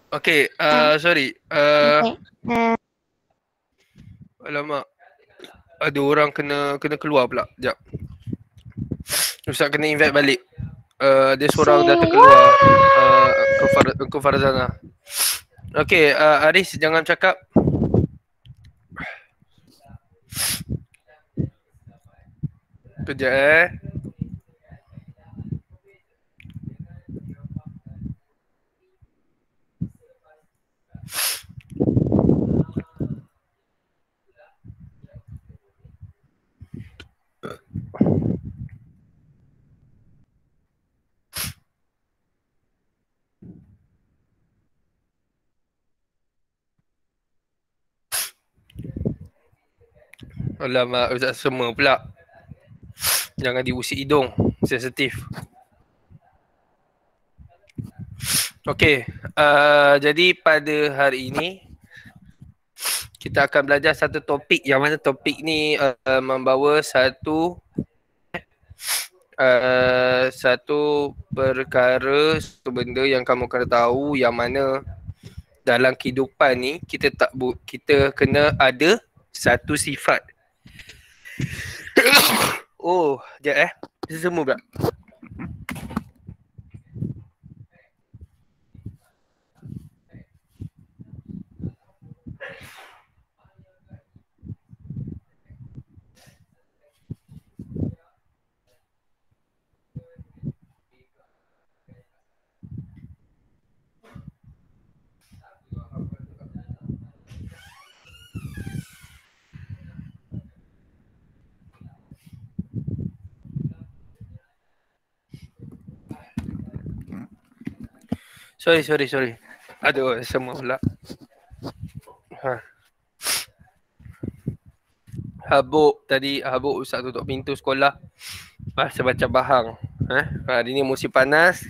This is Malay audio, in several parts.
Okay, sorry. Alamak. Ada orang kena keluar pula. Sekejap. Ustaz kena invite balik. Dia seorang dah terkeluar. Engkau Farzana. Okay, Aris jangan cakap. Kejap Alamak, Ustaz semua pula. Jangan diusik hidung. Sensitif. Okay, jadi pada hari ini kita akan belajar satu topik yang mana topik ni membawa satu perkara, satu benda yang kamu kena tahu yang mana dalam kehidupan ni kita kena ada satu sifat. Oh, sekejap Semua pula. Sorry. Aduh, semua pula. Habuk Ustaz tutup pintu sekolah. Masa baca bahang. Hari ni musim panas.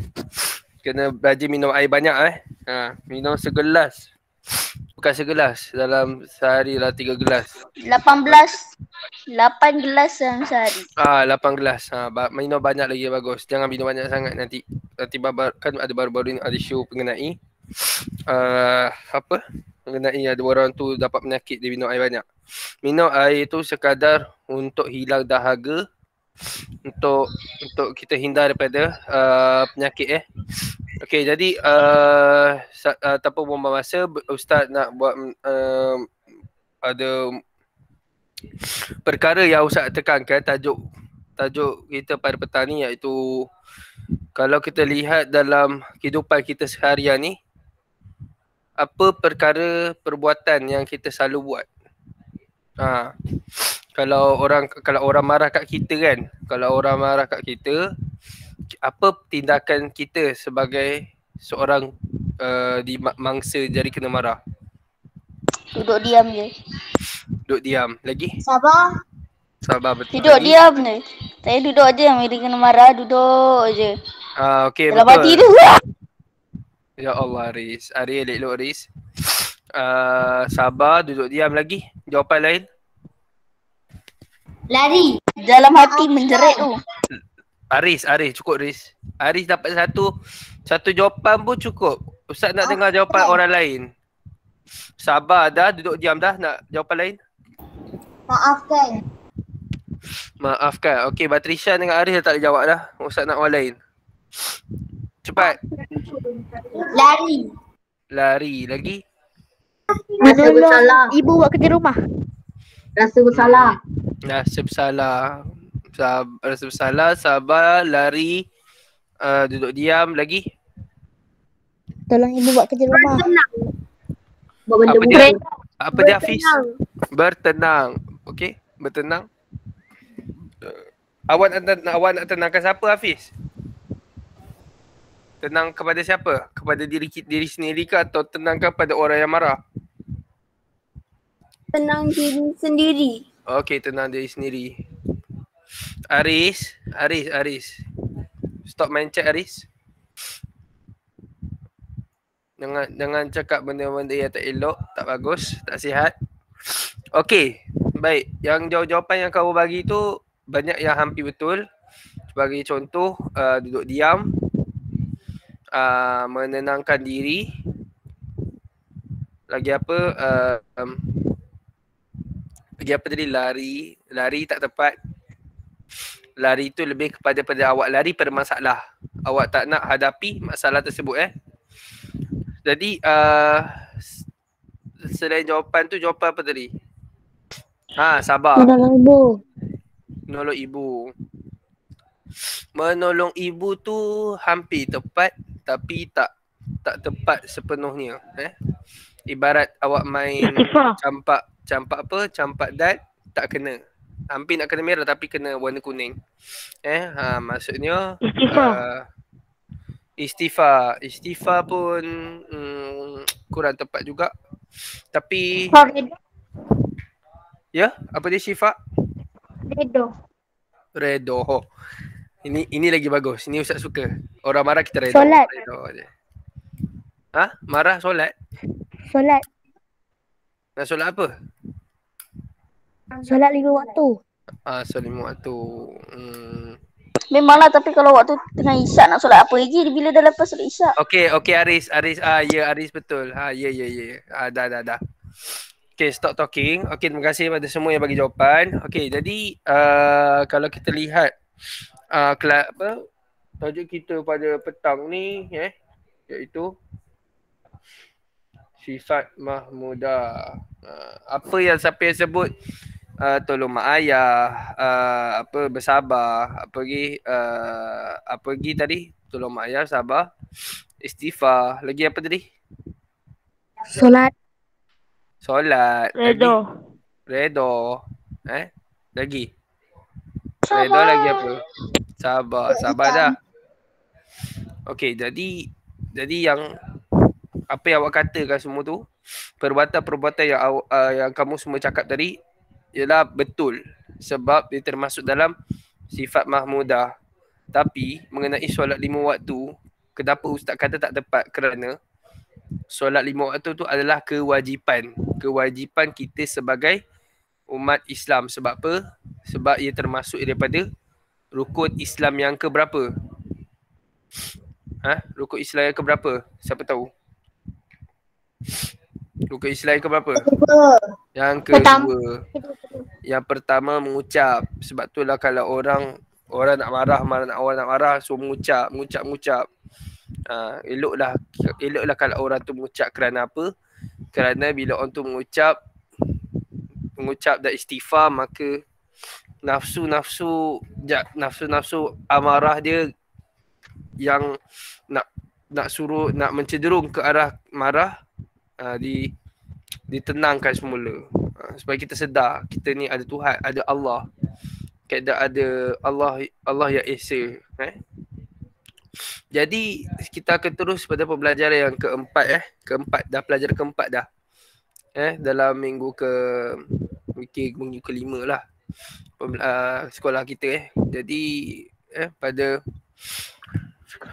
Kena rajin minum air banyak minum segelas. Bukan segelas. Dalam sehari lah 3 gelas. 8 gelas dalam sehari. 8 gelas. Minum banyak lagi bagus. Jangan minum banyak sangat nanti kan ada baru-baru ni ada show mengenai mengenai ada orang tu dapat penyakit dia minum air banyak. Minum air tu sekadar untuk hilang dahaga, untuk kita hindar daripada penyakit Okey, jadi tanpa buang masa, Ustaz nak buat ada perkara yang Ustaz tekankan. Tajuk kita pada petang ni iaitu kalau kita lihat dalam kehidupan kita seharian ni, apa perkara perbuatan yang kita selalu buat. Kalau orang marah kat kita kan, apa tindakan kita sebagai seorang di mangsa jadi kena marah? Duduk diam je. Duduk diam. Lagi? Sabar betul. Duduk lagi? Diam je. Saya duduk je, bila kena marah duduk je. Okey, dalam betul. hati tu. Ya Allah, Aris. Elok Aris. Sabar, duduk diam. Lagi? Jawapan lain? Lari. Dalam hati menjerit tu. Aris, cukup Aris. Aris dapat satu jawapan pun cukup. Ustaz nak dengar jawapan orang lain. Sabar dah, duduk diam dah. Nak jawapan lain? Maafkan. Okey, Batrisha dengan Aris dah tak boleh jawab dah. Ustaz nak orang lain. Cepat. Lari. Lagi? Rasa bersalah. Ibu buat kerja rumah. Rasa bersalah. Rasa bersalah, sabar, lari, duduk diam. Lagi? Tolong ibu buat kerja rumah. Apa dia Hafiz? Bertenang. Okey, bertenang. Awak nak tenangkan siapa, Hafiz? Tenang kepada siapa? Kepada diri sendiri ke atau tenangkan pada orang yang marah? Tenang diri sendiri. Okey, tenang diri sendiri. Aris. Stop main chat, Aris. Jangan cakap benda-benda yang tak elok, tak bagus, tak sihat. Okey, baik. Yang jawapan yang kamu bagi tu banyak yang hampir betul. Sebagai contoh, duduk diam, menenangkan diri, Lagi apa? Lagi apa tadi? Lari tak tepat. Lari tu lebih kepada awak lari pada masalah. Awak tak nak hadapi masalah tersebut Jadi selain jawapan tu, jawapan apa tadi? Sabar. Menolong ibu. Menolong ibu. Menolong ibu tu hampir tepat tapi tak tepat sepenuhnya. Ibarat awak main campak dart tak kena. Hampir nak kena merah tapi kena warna kuning. Maksudnya Istighfar pun kurang tepat juga. Tapi ya, apa dia sifat? Redo. Ini lagi bagus. Ini Ustaz suka. Orang marah kita redo. Solat. Redo je. Marah solat? Solat. Nak solat apa? Solat 5 waktu. Solat 5 waktu. Memanglah, tapi kalau waktu tengah isyak nak solat apa lagi bila dah lepas solat isyak. Okey Aris. Ya Aris betul. Ya. Dah. Okay, stop talking. Okay, terima kasih kepada semua yang bagi jawapan. Okay, jadi kalau kita lihat tajuk kita pada petang ni iaitu sifat mahmudah. Siapa yang sebut tolong mak ayah, bersabar, apa lagi tadi? Tolong mak ayah, sabar, istighfar. Lagi apa tadi? Solat. Redo. Lagi? Redo lagi apa? Sabar dah. Okey, jadi yang apa yang awak katakan semua tu, perbuatan-perbuatan yang kamu semua cakap tadi ialah betul sebab dia termasuk dalam sifat mahmudah. Tapi mengenai solat 5 waktu, kenapa ustaz kata tak tepat? Kerana solat 5 waktu tu adalah kewajipan kita sebagai umat Islam. Sebab apa? Sebab ia termasuk daripada rukun Islam yang keberapa? Rukun Islam yang keberapa? Siapa tahu? Rukun Islam yang keberapa? Yang kedua. Yang pertama mengucap. Sebab itulah kalau orang nak marah, so mengucap. Eloklah kalau orang tu mengucap kerana apa? Kerana bila orang tu mengucap dan istighfar, maka nafsu amarah dia yang nak mencederung ke arah marah ditenangkan semula. Supaya kita sedar kita ni ada Tuhan, ada Allah. Kita ada Allah yang Esa. Jadi kita akan terus pada pembelajaran yang keempat dah, pelajaran keempat dah. Dalam minggu minggu kelima lah sekolah kita Jadi pada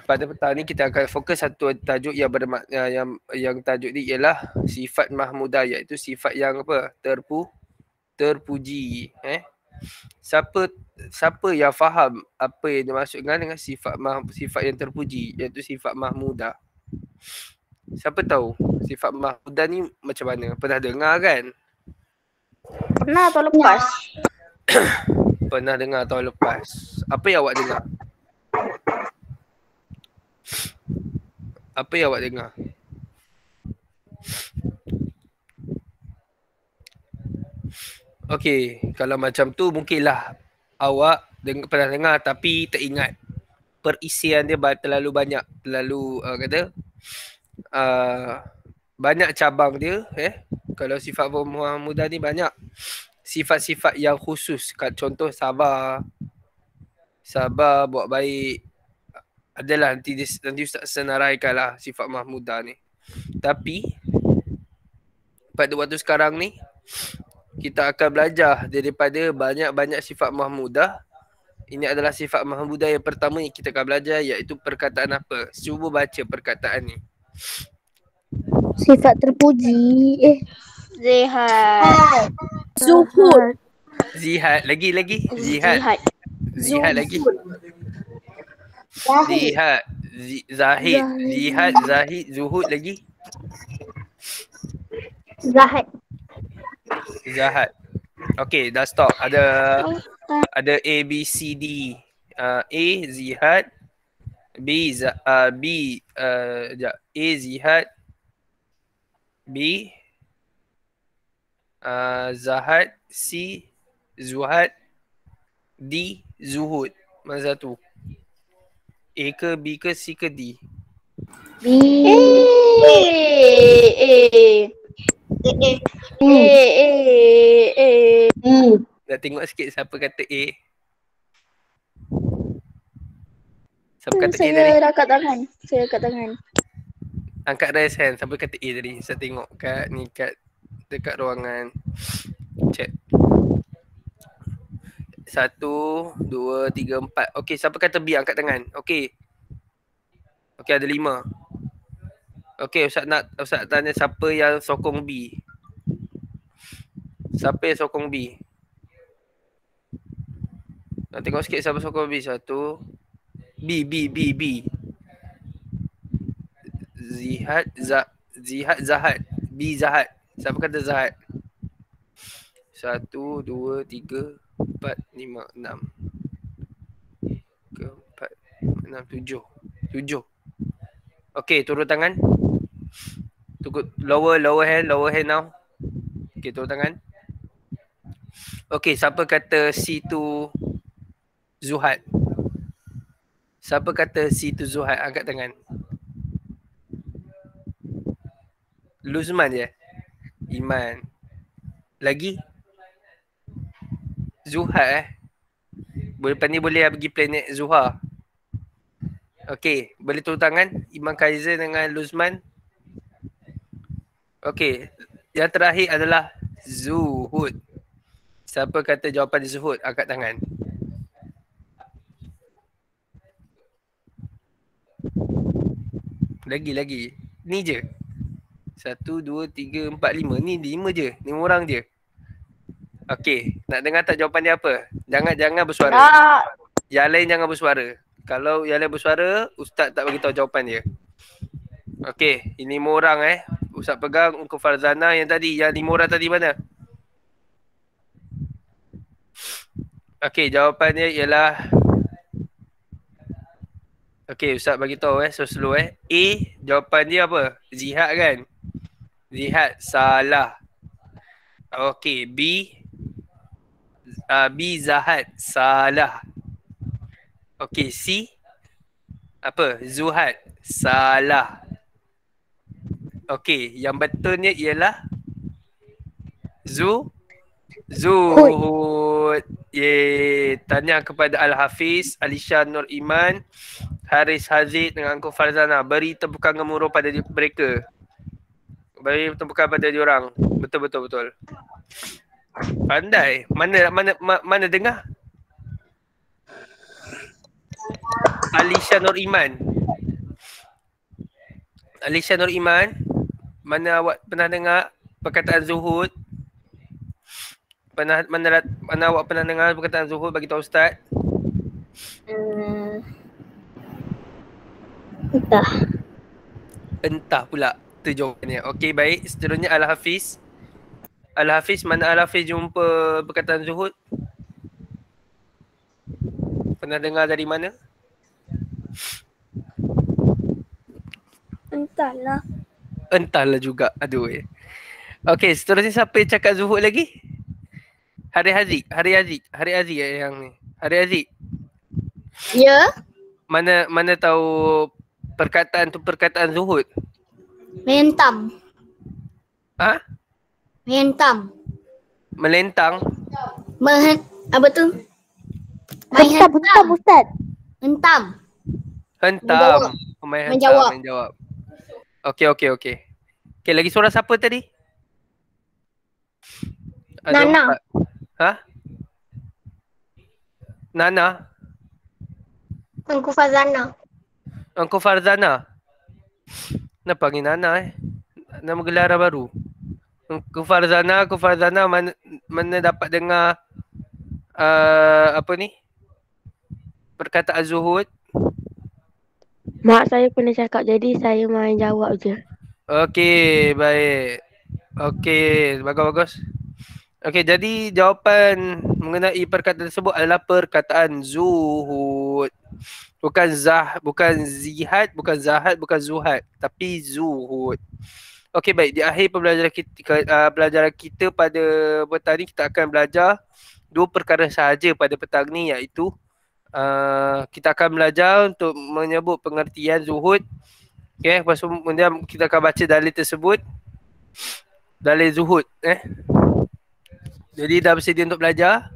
petang ni kita akan fokus satu tajuk yang yang tajuk ni ialah sifat mahmudah, iaitu sifat yang terpuji. Siapa yang faham apa yang dimaksudkan dengan sifat yang terpuji, iaitu sifat mahmudah? Siapa tahu sifat mahmudah ni macam mana? Pernah dengar kan? Pernah atau lepas? Pernah dengar atau lepas? Apa yang awak dengar? Apa yang awak dengar? Okey, kalau macam tu mungkinlah awak pernah dengar tapi tak ingat. Perisian dia terlalu banyak, banyak cabang dia. Kalau sifat mahmudah ni banyak sifat-sifat yang khusus. Contoh sabar, buat baik. Adalah nanti Ustaz senaraikan lah sifat mahmudah ni. Tapi pada waktu sekarang ni kita akan belajar daripada banyak-banyak sifat mahmudah. Ini adalah sifat mahmudah yang pertama yang kita akan belajar, iaitu perkataan apa? Cuba baca perkataan ni. Sifat terpuji. Zihad. Zuhud. Zihad. Lagi. Zihad lagi. Zihad. Zahid. Zihad, Zahid, Zuhud lagi. Zahad. Zahad. Okay, dah stop. Ada A, B, C, D. A, Zihad. Sekejap. A, Zihad. B, Zahad. C, Zuhad. D, Zuhud. Mana satu? A ke, B ke, C ke, D? Nak tengok sikit siapa kata A. Siapa kata A tadi? Saya dah angkat tangan. Saya angkat tangan. Angkat raise hand. Siapa kata A tadi? Saya tengok kat ni dekat ruangan. Check. 1, 2, 3, 4. Okey, siapa kata B? Angkat tangan. Okey. Okey, ada 5. Okey, Ustaz tanya siapa yang sokong B. Siapa yang sokong B? Nak tengok sikit siapa sokong B. 1. B. Zihad, Zahad. B, Zahad. Siapa kata Zahad? 1, 2, 3, 4, 5, 6. 4, 6, 7. 7. Okey, turun tangan. Lower hand now. Okey, turun tangan. Okey, siapa kata C tu Zuhad? Siapa kata C tu Zuhad? Angkat tangan. Luzman je? Iman. Lagi? Zuhad Lepas ni boleh pergi planet Zuhar. Okey, boleh turun tangan Iman Kaiser dengan Luzman. Okey, yang terakhir adalah Zuhud. Siapa kata jawapan Zuhud? Angkat tangan. Lagi. Ni je. 1, 2, 3, 4, 5. Ni 5 je. 5 orang je. Okey, nak dengar tak jawapan dia apa? Jangan bersuara. Tak. Yang lain jangan bersuara. Kalau yang lain bersuara, Ustaz tak bagi tahu jawapan dia. Okey, ini 5 orang Ustaz pegang Uncle Farzana yang tadi. Yang 5 orang tadi mana? Okey, jawapannya ialah okey, Ustaz bagi tahu so slow A, jawapan dia apa? Zihad kan? Zihad salah. Okey, B Zahad salah. Okey, C apa? Zuhad salah. Okey, yang betulnya ialah Zuhud. Tanya kepada Al-Hafiz, Alisha Nur Iman, Haris Hazid dengan Uncle Farzana. Beri tepukan gemuruh pada mereka. Beri tepukan pada diorang. Betul. Pandai. Mana dengar? Alisha Nur Iman. Mana awak pernah dengar perkataan Zuhud? Mana awak pernah dengar perkataan Zuhud? Bagi tahu Ustaz. Entah pula. Itu jawapannya. Okey, baik. Seterusnya Al-Hafiz. Mana Al-Hafiz jumpa perkataan Zuhud? Pernah dengar dari mana? Entahlah juga. Aduh. Okey, seterusnya siapa yang cakap Zuhud lagi? Hari Aziz yang ni. Hari Aziz. Ya. Mana tahu perkataan tu perkataan Zuhud? Mentam. Ha? Mentam. Melentang. Apa tu? Hentam Ustaz. Hentam. Hentam. Menjawab. Okey. Okey, lagi suara siapa tadi? Ada Nana. 4. Ha? Nana. Uncle Farzana. Uncle Farzana. Kenapa panggil Nana Nama gelaran baru. Uncle Farzana mana dapat dengar apa ni? Perkataan Zuhud. Mak saya pernah cakap, jadi saya main jawab je. Okey, baik. Okey, bagus-bagus. Okey, jadi jawapan mengenai perkataan tersebut adalah perkataan zuhud. Bukan zihad, bukan zahad, bukan zuhad, tapi zuhud. Okey, baik. Di akhir pelajaran kita pada petang ni kita akan belajar dua perkara sahaja pada petang ni, iaitu kita akan belajar untuk menyebut pengertian zuhud. Okey, lepas tu kemudian kita akan baca dalil tersebut. Dalil zuhud. Jadi dah bersedia untuk belajar?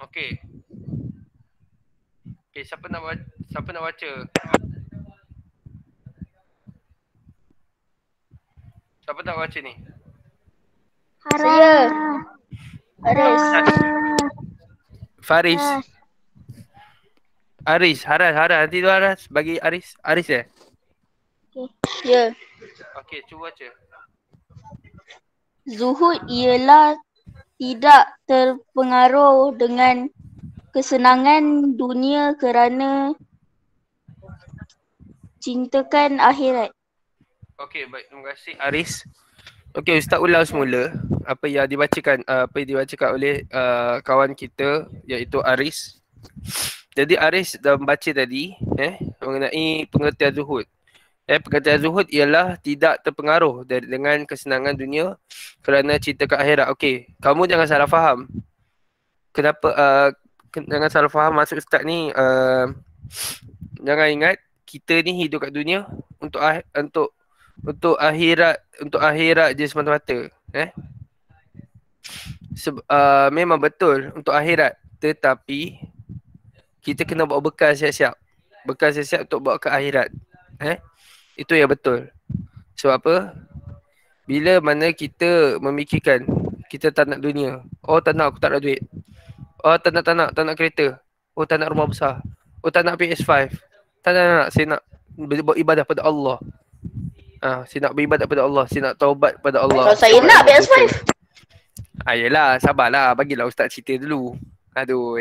Okey. Okey, siapa nak baca? Siapa nak baca ni? Saya. Aris. Faris. Aris, Haras. Nanti tu Haras bagi Aris. Aris Okay. Ya. Okey, cuba baca. Zuhud ialah tidak terpengaruh dengan kesenangan dunia kerana cintakan akhirat. Okey, baik. Terima kasih Aris. Okey, Ustaz ulang semula apa yang dibacakan oleh kawan kita iaitu Aris. Jadi Aris dah membaca tadi mengenai pengertian zuhud. Pengertian zuhud ialah tidak terpengaruh dengan kesenangan dunia kerana cinta ke akhirat. Okey, kamu jangan salah faham. Kenapa jangan salah faham maksud Ustaz ni, jangan ingat kita ni hidup kat dunia untuk akhirat je semata-mata. Memang betul untuk akhirat, tetapi kita kena bawa bekal siap-siap. Bekal siap-siap untuk bawa ke akhirat. Itu yang betul. Sebab apa? Bila mana kita memikirkan kita tak nak dunia. Oh tak nak, aku tak ada duit. Oh tak nak kereta. Oh tak nak rumah besar. Oh tak nak PS5. Tak nak, saya nak beribadah pada Allah. Saya nak beribadat pada Allah. Saya nak taubat pada Allah. Kalau saya nak PS5. Yelah, sabarlah. Bagilah Ustaz cerita dulu. Aduh.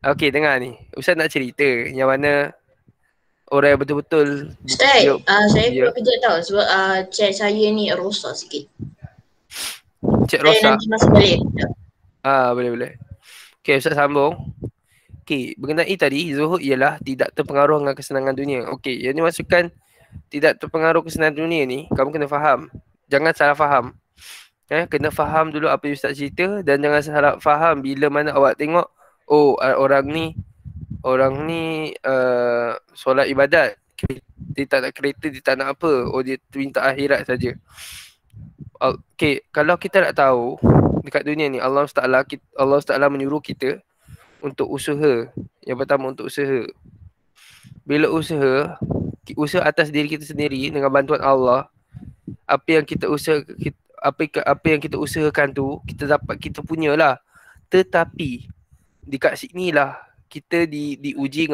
Okey, dengar ni. Ustaz nak cerita yang mana orang yang betul-betul Ustaz, saya keluar kejap tau sebab chat saya ni rosak sikit. Cik Saya rosak? nanti masuk balik. Boleh. Okey, Ustaz sambung. Okey, mengenai tadi, zuhud ialah tidak terpengaruh dengan kesenangan dunia. Okey, yang dimaksudkan tidak terpengaruh kesenangan dunia ni, kamu kena faham. Jangan salah faham. Kena faham dulu apa yang Ustaz cerita dan jangan salah faham bila mana awak tengok, oh orang ni solat ibadat, dia tak nak kereta, dia tak nak apa, oh dia minta akhirat saja. Okey, kalau kita nak tahu dekat dunia ni Allah SWT menyuruh kita untuk usaha. Yang pertama untuk usaha. Bila usaha atas diri kita sendiri dengan bantuan Allah, apa yang kita usahakan tu kita dapat, kita punyalah. Tetapi dekat sini lah kita diuji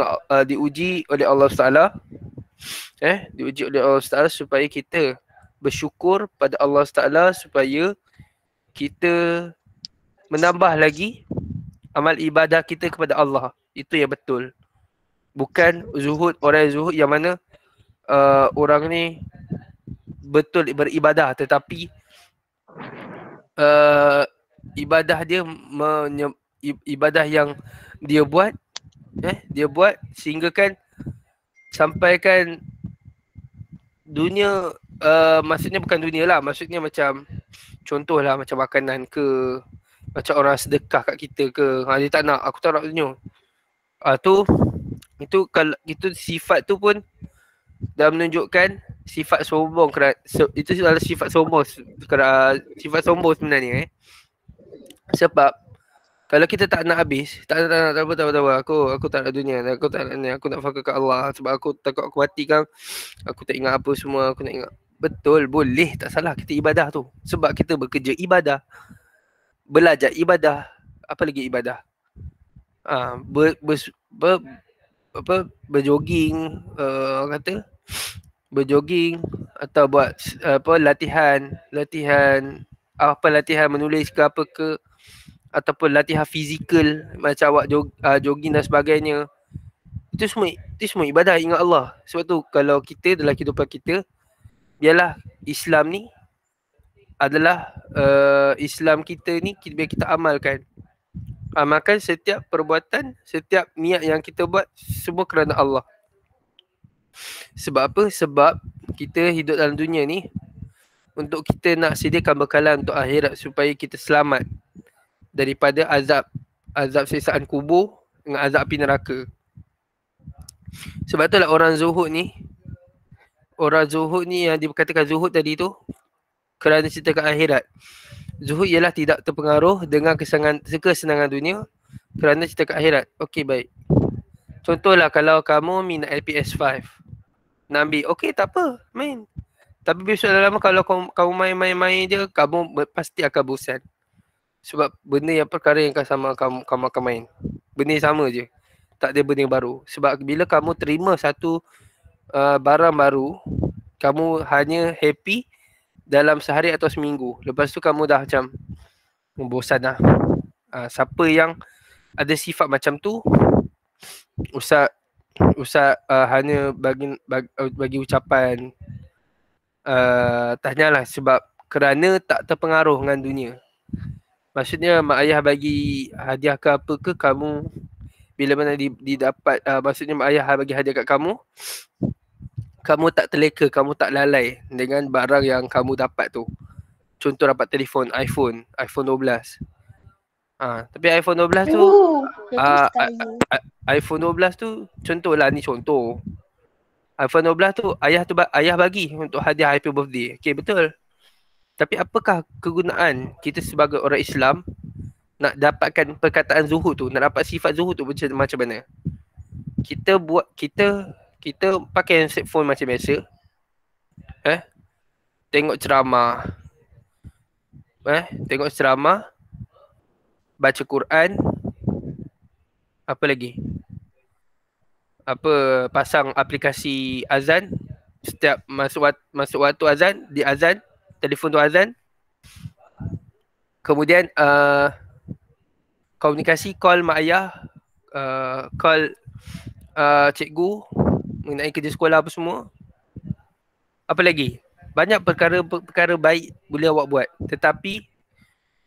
oleh Allah SWT. Diuji oleh Allah SWT supaya kita bersyukur pada Allah SWT, supaya kita menambah lagi amal ibadah kita kepada Allah. Itu yang betul. Bukan zuhud, orang zuhud yang mana orang ni betul beribadah tetapi ibadah dia ibadah yang dia buat sehingga kan sampaikan dunia, maksudnya bukan dunia lah, maksudnya macam contohlah macam makanan ke, macam orang sedekah kat kita ke, dia tak nak, aku tak nak dunia. Itu kalau itu sifat tu pun dah menunjukkan sifat sombong. Itu adalah sifat sombong, sifat sombong sebenarnya. Sebab kalau kita tak nak habis, tak nak aku tak nak dunia, aku tak nak ni, aku nak fakir ke Allah sebab aku takut aku mati kan, aku tak ingat apa semua, aku nak ingat. Betul, boleh, tak salah kita ibadah tu. Sebab kita bekerja ibadah, belajar ibadah, apa lagi ibadah? Berjoging, berjoging atau buat latihan menulis ke apa ke, ataupun latihan fizikal macam awak jogging dan sebagainya. Itu semua ibadah, ingat Allah. Sebab tu kalau kita dalam kehidupan kita, biarlah Islam ni adalah Islam kita ni biar kita amalkan. Amalkan setiap perbuatan, setiap niat yang kita buat semua kerana Allah. Sebab apa? Sebab kita hidup dalam dunia ni untuk kita nak sediakan bekalan untuk akhirat supaya kita selamat daripada azab siksaan kubur dengan azab api neraka. Sebab itulah orang zuhud ni yang dikatakan zuhud tadi tu kerana ceritakan akhirat. Zuhud ialah tidak terpengaruh dengan kesenangan dunia kerana ceritakan akhirat. Okey, baik. Contohlah kalau kamu minat LPS5 nak ambil, okey tak apa, main. Tapi besok lama kalau kamu main-main je, kamu pasti akan bosan. Sebab benda yang perkara yang sama kamu akan main. Benda yang sama je. Tak ada benda yang baru. Sebab bila kamu terima satu barang baru, kamu hanya happy dalam sehari atau seminggu. Lepas tu kamu dah macam bosan dah. Siapa yang ada sifat macam tu, Ustaz hanya bagi ucapan tahniahlah sebab kerana tak terpengaruh dengan dunia. Maksudnya mak ayah bagi hadiah ke apa ke, kamu bila mana didapat, maksudnya mak ayah bagi hadiah kat kamu tak terleka, kamu tak lalai dengan barang yang kamu dapat tu. Contoh dapat telefon iPhone 12. Tapi iPhone 12 tu iPhone 12 tu contohlah, ni contoh. iPhone 12 tu ayah bagi untuk hadiah happy birthday. Okey, betul. Tapi apakah kegunaan kita sebagai orang Islam nak dapatkan perkataan zuhud tu, nak dapat sifat zuhud tu macam mana? Kita pakai handset phone macam biasa. Tengok ceramah. Baca Quran. Apa lagi? Pasang aplikasi azan. Setiap masuk waktu azan, di azan, telefon tu azan. Kemudian komunikasi, call mak ayah, call cikgu mengenai kerja sekolah apa semua. Apa lagi? Banyak perkara baik boleh awak buat. Tetapi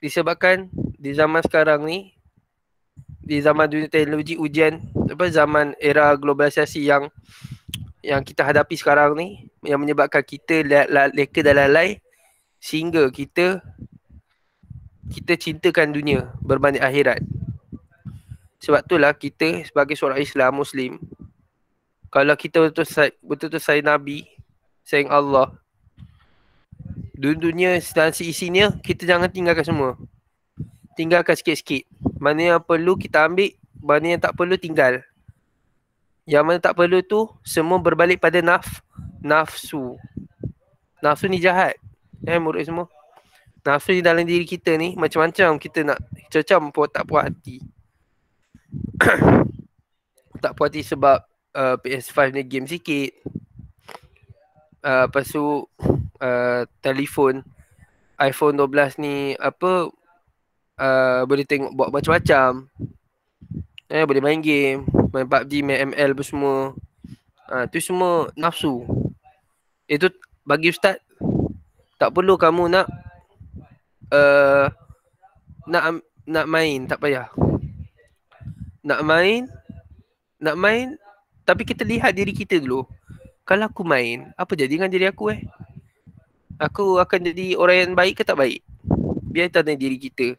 disebabkan di zaman sekarang ni, di zaman dunia teknologi, zaman era globalisasi yang kita hadapi sekarang ni, yang menyebabkan kita leka dan lalai sehingga kita cintakan dunia berbanding akhirat. Sebab itulah kita sebagai seorang Islam Muslim, kalau kita betul-betul sayang Nabi, sayang Allah, dunia dan isinya, kita jangan tinggalkan semua. Tinggalkan sikit-sikit. Mana yang perlu kita ambil, mana yang tak perlu tinggal. Yang mana tak perlu tu semua berbalik pada nafsu. Nafsu ni jahat. Murid semua. Nafsu di dalam diri kita ni macam-macam, kita nak tak puas hati. Tak puas hati sebab PS5 ni game sikit. Lepas tu telefon iPhone 12 ni boleh tengok, buat macam-macam. Boleh main game, main PUBG, main ML apa semua. Tu semua nafsu. Itu bagi ustaz, tak perlu kamu nak main, tak payah. Nak main tapi kita lihat diri kita dulu. Kalau aku main, apa jadi dengan diri aku Aku akan jadi orang yang baik ke tak baik? Biar tanya diri kita.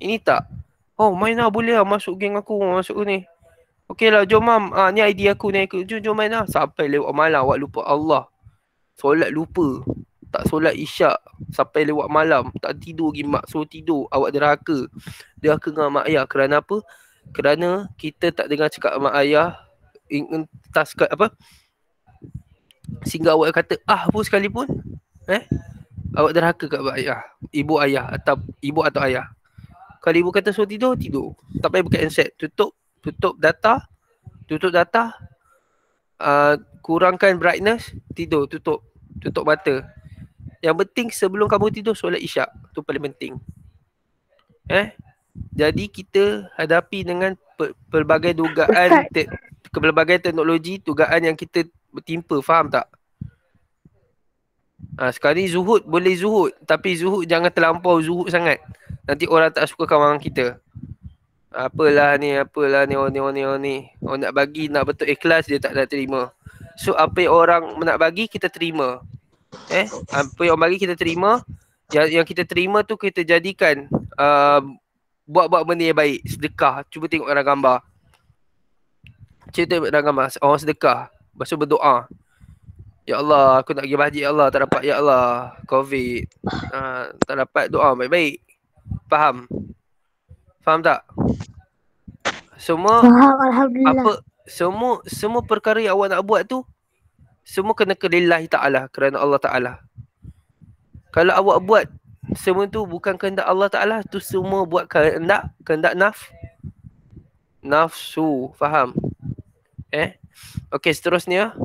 Ini tak. Oh, main lah, boleh lah, masuk geng aku, masuk ni. Okey lah, jom mam. Ni ID aku ni. Jom main lah. Sampai lewat malam, awak lupa Allah. Solat lupa. Tak solat isyak. Sampai lewat malam. Tak tidur lagi, mak suruh tidur. Awak derhaka. Derhaka dengan mak ayah. Kerana apa? Kerana kita tak dengar cakap mak ayah. Entah sehingga awak kata pun sekalipun. Awak derhaka kat mak ayah, ibu atau ayah. Kalau ibu kata suruh tidur, tidur. Tak payah buka handset. Tutup data. Kurangkan brightness, tidur, tutup mata. Yang penting sebelum kamu tidur, solat isyak. Itu paling penting. Jadi kita hadapi dengan pelbagai dugaan pelbagai teknologi, tugaan yang kita bertimpa, faham tak? Sekarang ni zuhud boleh zuhud, tapi zuhud jangan terlampau zuhud sangat. Nanti orang tak suka kawan kita. Apalah ni, orang nak bagi, nak betul ikhlas, dia tak nak terima. So apa yang orang nak bagi, kita terima. Apa yang orang bagi, kita terima. Yang kita terima tu kita jadikan buat-buat benda yang baik. Sedekah. Cuba tengok dalam gambar. Orang sedekah. Lepas tu berdoa. Ya Allah, aku nak pergi masjid, ya Allah, tak dapat, ya Allah, COVID. Tak dapat, doa baik-baik. Faham? Faham tak? Semua Faham, Alhamdulillah. semua perkara yang awak nak buat tu semua kena ke lillahi ta'ala, kerana Allah Ta'ala. Kalau awak buat semua tu bukan kehendak Allah Ta'ala, tu semua buat kehendak nafsu. Faham? Okey, seterusnya.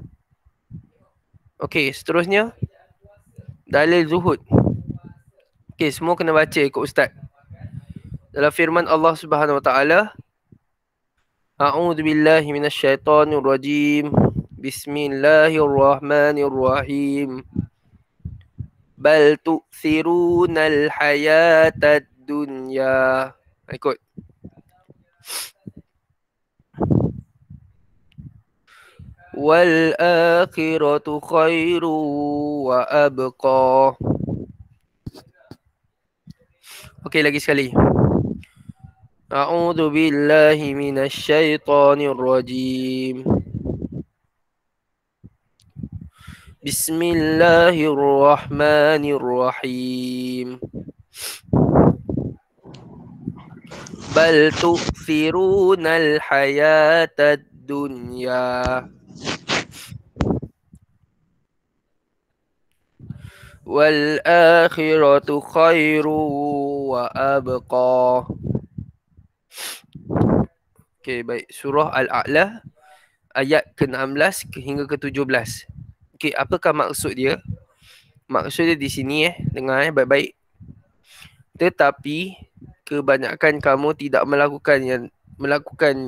Dalil zuhud. Okey, semua kena baca ikut ustaz. Dalam firman Allah Subhanahu Wa Ta'ala, A'udzu billahi minasyaitonir rajim. Bismillahirrahmanirrahim. Bal tu'thirunal hayatad dunya. Ikut. Wal akhiratu khairu wa abqa. Okey, lagi sekali. A'udzu billahi minasyaitonir rajim. Bismillahirrahmanirrahim. Bal tu'thirunal hayatad dunya wal akhiratu khairu wa abqa. Okey, baik. Surah Al-A'la ayat ke-16 hingga ke-17. Okey, apakah maksud dia? Maksud dia di sini dengar baik-baik. Tetapi kebanyakan kamu tidak melakukan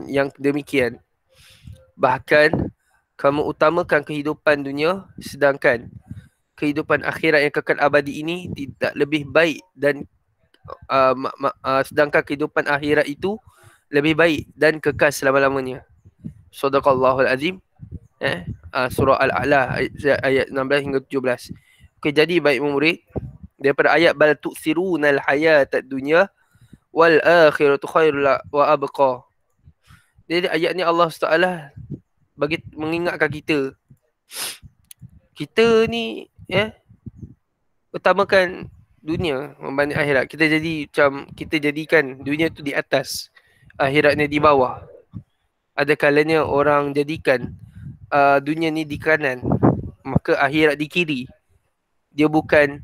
yang demikian. Bahkan kamu utamakan kehidupan dunia, sedangkan kehidupan akhirat yang kekal abadi ini tidak lebih baik, dan sedangkan kehidupan akhirat itu lebih baik dan kekal selama-lamanya. Shadaqallahul azim. Surah Al-A'la ayat 16 hingga 17. Okey, jadi baik murid, daripada ayat bal tu'thirunal hayatad dunya wal akhiratu khairul wa abqa. Jadi ayat ni Allah Taala bagi mengingatkan kita. Kita ni utamakan dunia membanding akhirat. Kita jadikan dunia tu di atas, akhirat ni di bawah. Ada kalanya orang jadikan dunia ni di kanan, maka akhirat di kiri. Dia bukan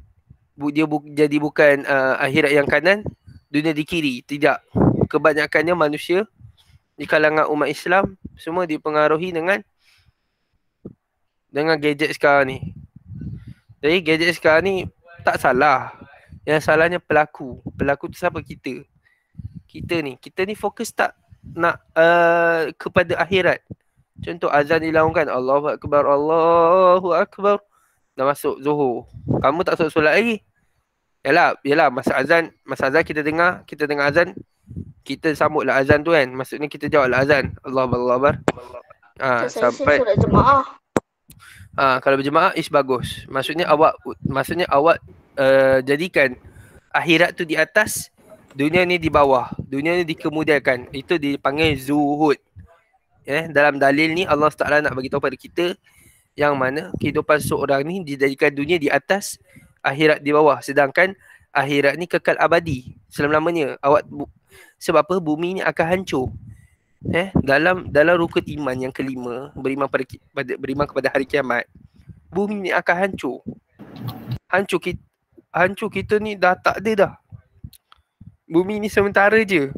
akhirat yang kanan, dunia di kiri. Tidak. Kebanyakannya manusia di kalangan umat Islam semua dipengaruhi dengan gadget sekarang ni. Jadi gadget sekarang ni tak salah. Yang salahnya pelaku. Pelaku tu siapa? Kita ni fokus tak nak kepada akhirat. Contoh azan dilaungkan, Allahu Akbar, Allahu Akbar, dah masuk Zuhur. Kamu tak solat lagi. Yalah masa azan kita dengar azan, kita sambutlah azan tu kan. Maksudnya kita jawablah azan, Allahu Akbar. Sampai solat jemaah. Kalau berjemaah is bagus. Maksudnya awak jadikan akhirat tu di atas, dunia ni di bawah. Dunia ni dikemudiankan. Itu dipanggil zuhud. Dalam dalil ni Allah Taala nak bagi tahu pada kita yang mana kehidupan seorang ni dijadikan dunia di atas, akhirat di bawah. Sedangkan akhirat ni kekal abadi selama-lamanya. Sebab apa? Bumi ni akan hancur. Dalam rukun iman yang kelima, beriman kepada hari kiamat, bumi ni akan hancur. Hancur kita ni dah tak ada dah. Bumi ni sementara je.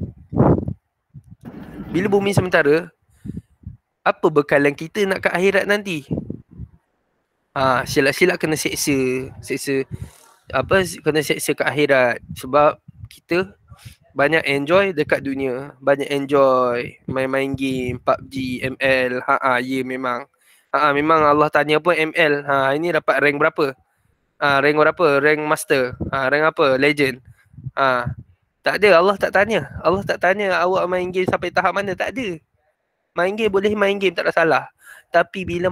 Bila bumi sementara, apa bekalan kita nak ke akhirat nanti? Silap-silap kena seksa kena seksa ke akhirat. Sebab kita banyak enjoy dekat dunia. Banyak enjoy main-main game, PUBG, ML. Ya memang. Memang Allah tanya pun ML. Ini dapat rank berapa? Rank berapa? Rank master. Rank apa? Legend. Tak ada, Allah tak tanya. Allah tak tanya awak main game sampai tahap mana, tak ada. Main game boleh main game, tak ada salah. Tapi bila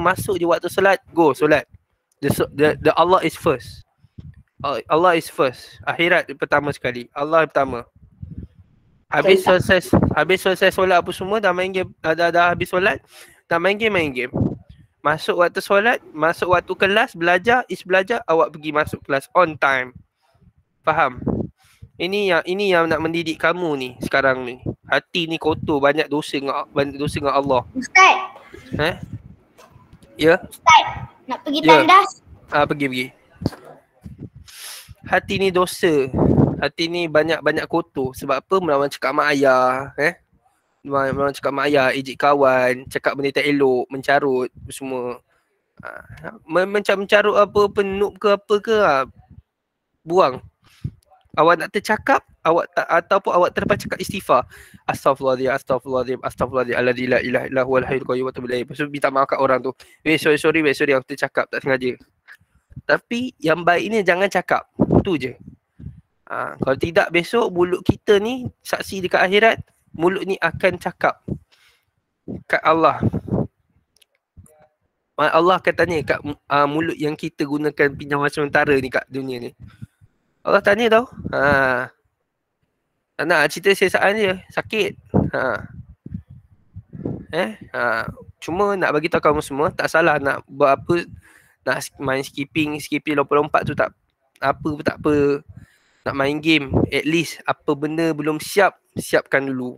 masuk je waktu solat, go solat. The Allah is first. Allah is first. Akhirat pertama sekali. Allah pertama. Habis selesai solat apa semua, dah main game, dah habis solat, dah main game. Masuk waktu solat, masuk waktu kelas, belajar, awak pergi masuk kelas on time. Faham? Ini yang nak mendidik kamu ni sekarang ni. Hati ni kotor, banyak dosa dengan Allah. Ustaz. Ya? Ustaz, nak pergi tandas. Pergi. Hati ni dosa. Hati ni banyak kotor. Sebab apa? Melawan cakap mak ayah. Melawan cakap mak ayah, ejek kawan, cakap benda tak elok, mencarut semua. Mencarut apa, penuk ke apa ke, buang. Awak nak tercakap, ataupun awak terlepas cakap istighfar. Astaghfirullahaladzim, alladzi la ilaha illa huwal hayyul qayyum wa atubu ilaih. Lepas tu minta maaf kat orang tu. Sorry, aku tercakap tak sengaja. Tapi yang baik ni jangan cakap. Tu je. Kalau tidak, besok mulut kita ni, saksi dekat akhirat, mulut ni akan cakap kat Allah. Allah akan tanya kat mulut yang kita gunakan pinjaman sementara ni kat dunia ni. Allah tanya tau. Nak cerita siasaan je, sakit. Cuma nak bagi tahu kamu semua, tak salah nak buat apa, nak main skipping lompat-lompat tu tak apa. Nak main game, at least apa benda belum siapkan dulu.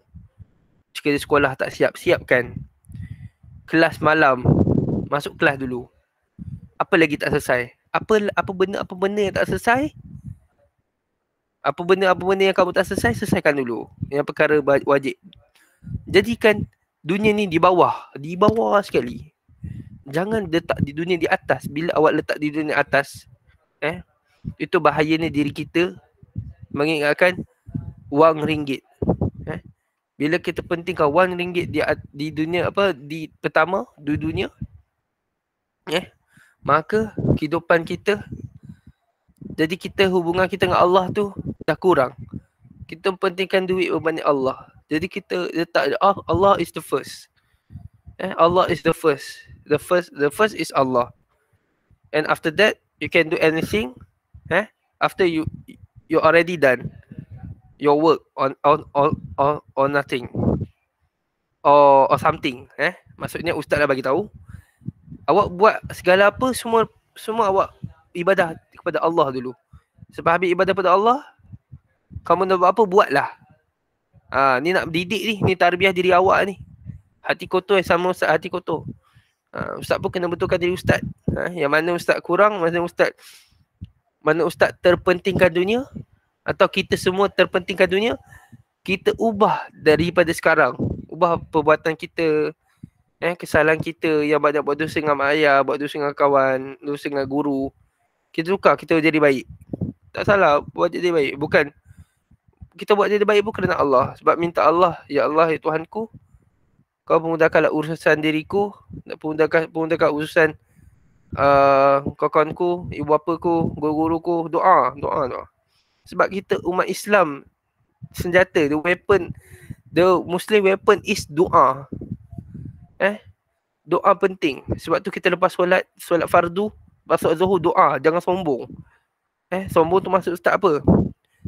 Jika di sekolah tak siapkan. Kelas malam, masuk kelas dulu. Apa lagi tak selesai? Apa benda yang tak selesai? Apa benda yang kamu tak selesaikan dulu. Yang perkara wajib. Jadikan dunia ni di bawah sekali. Jangan letak di dunia di atas. Bila awak letak di dunia atas, itu bahayanya diri kita mengingatkan wang ringgit. Bila kita pentingkan wang ringgit di dunia di pertama di dunia, maka kehidupan kita, jadi kita hubungan kita dengan Allah tu dah kurang. Kita pentingkan duit berbanding Allah. Jadi kita letak Allah is the first. Allah is the first. The first is Allah. And after that you can do anything. After you already done your work on nothing or something. Maksudnya ustaz dah bagi tahu, awak buat segala apa, semua awak ibadah kepada Allah dulu. Sebab habis ibadah kepada Allah, kamu nak buat apa, buatlah. Ni nak didik ni tarbiyah diri awak ni. Hati kotor sama ustaz hati kotor. Ustaz pun kena betulkan diri ustaz. Yang mana ustaz kurang, mana ustaz terpentingkan dunia, atau kita semua terpentingkan dunia, kita ubah daripada sekarang. Ubah perbuatan kita, kesalahan kita yang banyak buat dosa dengan mak ayah, buat dosa dengan kawan, dosa dengan guru. Kita tukar, kita jadi baik. Tak salah buat jadi baik. Bukan kita buat jadi baik bukan kerana Allah. Sebab minta Allah, ya Allah, ya Tuhanku, kau pemudahkanlah urusan diriku, pemudahkan urusan kawanku, ibu bapaku, guru-guruku. Doa. Sebab kita umat Islam, senjata, the Muslim weapon is doa. Doa penting. Sebab tu kita lepas solat fardu, masuk zuhur, doa, jangan sombong. Sombong tu maksud ustaz apa?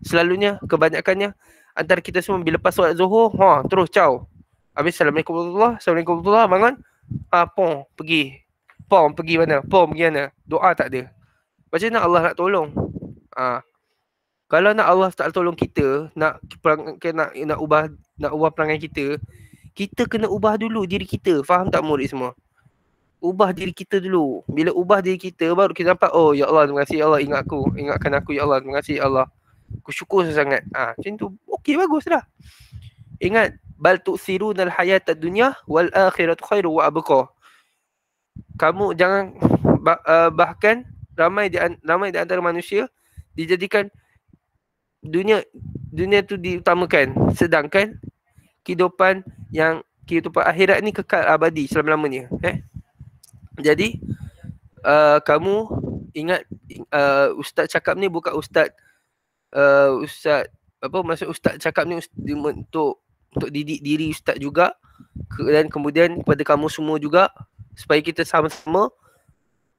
Selalunya, kebanyakannya antara kita semua bila lepas solat zuhur, terus caw. Habis Assalamualaikum warahmatullahi, bangun. Pergi mana? Pergi mana? Doa tak ada. Macam mana Allah nak tolong? Kalau nak Allah tak tolong kita, nak ubah perangai kita, kita kena ubah dulu diri kita. Faham tak murid semua? Ubah diri kita dulu. Bila ubah diri kita, baru kita nampak, oh ya Allah, terima kasih ya Allah, ingatkan aku ya Allah, terima kasih ya Allah, aku syukur sangat. Macam tu, okey, bagus dah. Ingat, bal tu'thirunal hayatad dunya wal akhiratu khairu wa abqa. Kamu jangan bahkan ramai di antara manusia dijadikan dunia tu diutamakan, sedangkan kehidupan akhirat ni kekal abadi selama-lamanya. Jadi kamu ingat ustaz cakap ni bukan ustaz maksud ustaz cakap ni untuk didik diri ustaz juga, dan kemudian kepada kamu semua juga, supaya kita sama-sama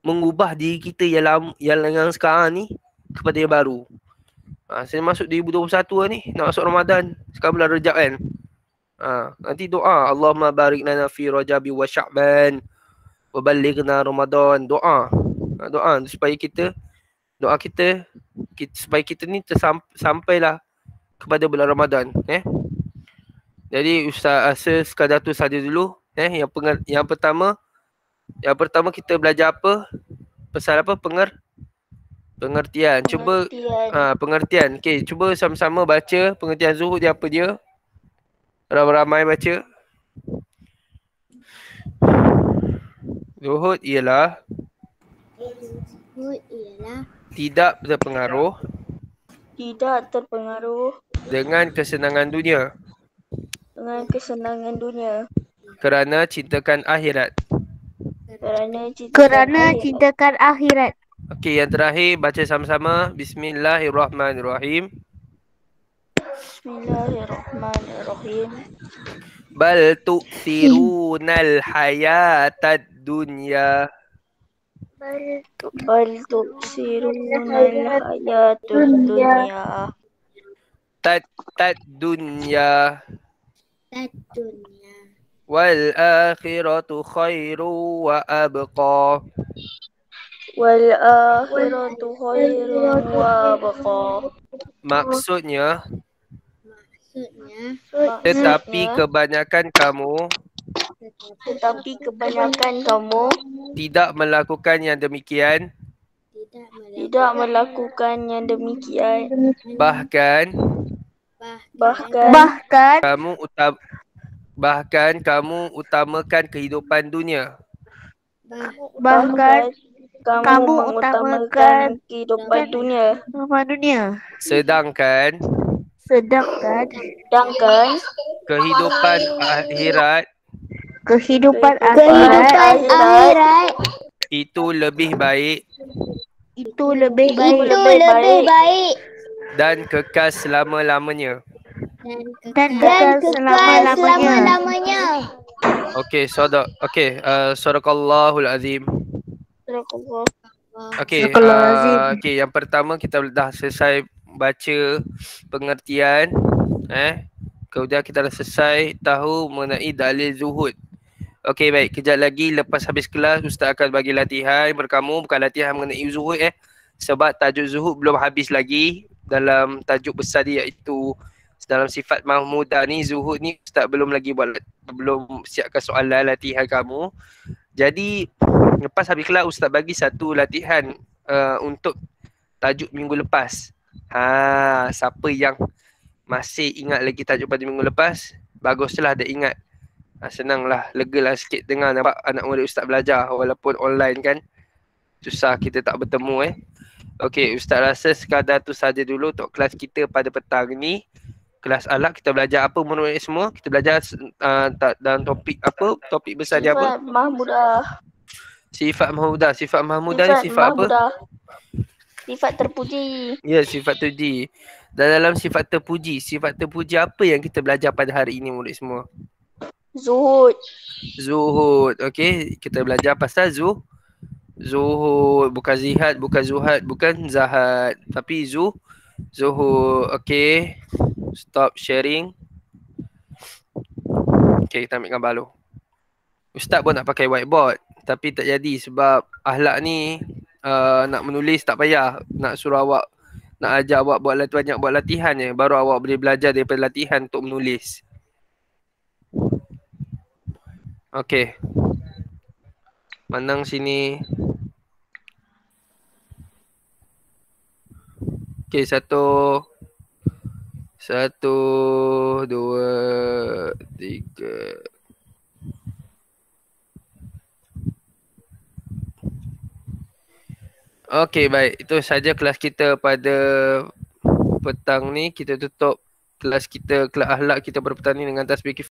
mengubah diri kita yang sekarang ni kepada yang baru. Saya masuk 2021 ni, nak masuk Ramadan, sekarang bulan Rejab kan. Nanti doa, Allahumma barik lana fi Rajabi wa Sya'ban wa ballighna Ramadan. Doa supaya kita supaya kita ni sampailah kepada bulan Ramadan. Jadi Ustaz rasa sekadar tu saja dulu. Yang pertama kita belajar apa? Pasal apa? Pengertian. Cuba pengertian. Okey, cuba sama-sama baca pengertian zuhud dia apa dia. Ramai-ramai baca. Zuhud ialah tidak terpengaruh dengan kesenangan dunia kerana cintakan akhirat. Okey, yang terakhir baca sama-sama. Bismillahirrahmanirrahim. Bal tu'thirunal hayatad dunya. Tad dunya. Wal akhiratu khairu wa abqa. Maksudnya, tetapi kebanyakan kamu tidak melakukan yang demikian. Bahkan kamu utamakan kehidupan dunia. Sedangkan kehidupan akhirat itu lebih baik dan kekal selama-lamanya. Okey, sadaqallahul azim. Okey, yang pertama kita dah selesai baca pengertian, kemudian kita dah selesai tahu mengenai dalil zuhud. Okey, baik, kejap lagi lepas habis kelas ustaz akan bagi latihan berkamu, bukan latihan mengenai zuhud sebab tajuk zuhud belum habis lagi dalam tajuk besar dia, iaitu dalam sifat mahmudah ni. Zuhud ni ustaz belum siapkan soalan latihan kamu. Jadi lepas habis kelas ustaz bagi satu latihan untuk tajuk minggu lepas. Siapa yang masih ingat lagi tajuk pada minggu lepas, baguslah dia ingat. Senanglah, legalah sikit dengar nampak anak murid ustaz belajar walaupun online kan. Susah kita tak bertemu Okey, ustaz rasa sekadar tu saja dulu untuk kelas kita pada petang ni. Kelas alaq kita belajar apa menurut semua? Kita belajar dalam topik apa? Topik besar dia apa? Sifat mahmudah. Sifat mahmudah ni sifat apa? Sifat terpuji. Ya, sifat terpuji. Dan dalam sifat terpuji apa yang kita belajar pada hari ini murid semua? Zuhud. Okey, kita belajar pasal zuhud, bukan zihad, bukan zuhad, bukan zahad, tapi zuhud. Okey, stop sharing. Okey, kita ambil gambar dulu. Ustaz pun nak pakai whiteboard, tapi tak jadi sebab ahlak ni nak menulis tak payah, nak suruh awak, nak ajar awak banyak buat latihan je, baru awak boleh belajar daripada latihan untuk menulis. Okey, mandang sini. Okey, satu, dua, tiga. Okey, baik. Itu saja kelas kita pada petang ni kita tutup kelas kita, kelas akhlak kita pada petang ni dengan tasbih